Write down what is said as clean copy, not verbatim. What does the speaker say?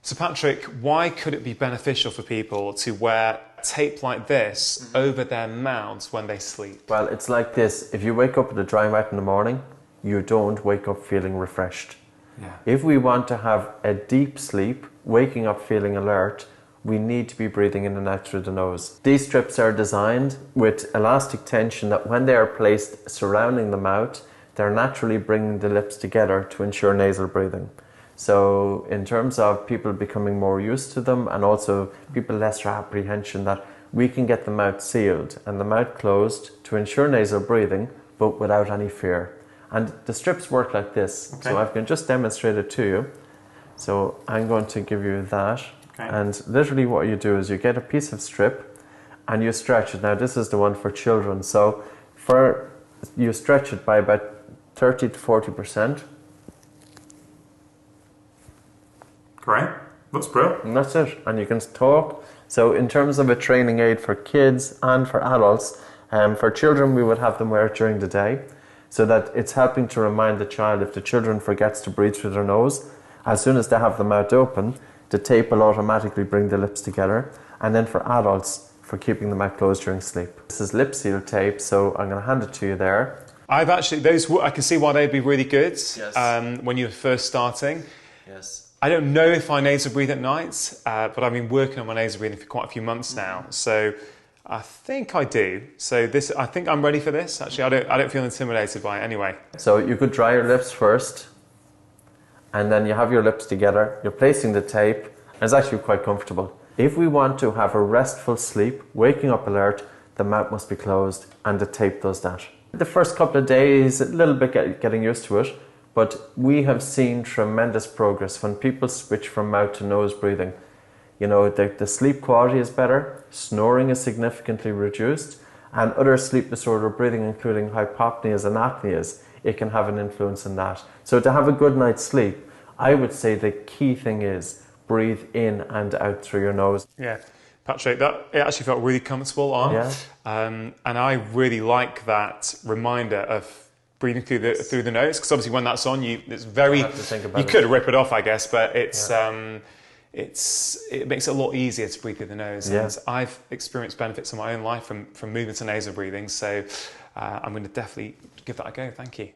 So Patrick, why could it be beneficial for people to wear tape like this over their mouths when they sleep? Well, it's like this. If you wake up with a dry mouth in the morning, you don't wake up feeling refreshed. Yeah. If we want to have a deep sleep, waking up feeling alert, we need to be breathing in and out through the nose. These strips are designed with elastic tension that when they are placed surrounding the mouth, they're naturally bringing the lips together to ensure nasal breathing. So in terms of people becoming more used to them and also people lesser apprehension that we can get the mouth sealed and the mouth closed to ensure nasal breathing, but without any fear. And the strips work like this. Okay. So I can just demonstrate it to you. So I'm going to give you that. Okay. And literally what you do is you get a piece of strip and you stretch it. Now this is the one for children. So you stretch it by about 30 to 40%. Great. That's brilliant. And that's it. And you can talk. So in terms of a training aid for kids and for adults, for children we would have them wear it during the day so that it's helping to remind the child if the children forgets to breathe through their nose, as soon as they have the mouth open, the tape will automatically bring the lips together. And then for adults, for keeping the mouth closed during sleep. This is lip seal tape, so I'm going to hand it to you there. I can see why they'd be really good. Yes. When you're first starting. Yes. I don't know if I nasal breathe at night, but I've been working on my nasal breathing for quite a few months now, so I think I do. So I think I'm ready for this. Actually, I don't feel intimidated by it anyway. So you could dry your lips first, and then you have your lips together. You're placing the tape, and it's actually quite comfortable. If we want to have a restful sleep, waking up alert, the mouth must be closed, and the tape does that. The first couple of days, a little bit getting used to it. But we have seen tremendous progress when people switch from mouth to nose breathing. You know, the sleep quality is better, snoring is significantly reduced, and other sleep disorder breathing, including hypopneas and apneas, it can have an influence in that. So to have a good night's sleep, I would say the key thing is breathe in and out through your nose. Yeah, Patrick, it actually felt really comfortable on. Yeah. And I really like that reminder of breathing through the nose, because obviously when that's on, it's very. You could rip it off, I guess, but it makes it a lot easier to breathe through the nose. Yeah. And I've experienced benefits in my own life from moving to nasal breathing, so I'm going to definitely give that a go. Thank you.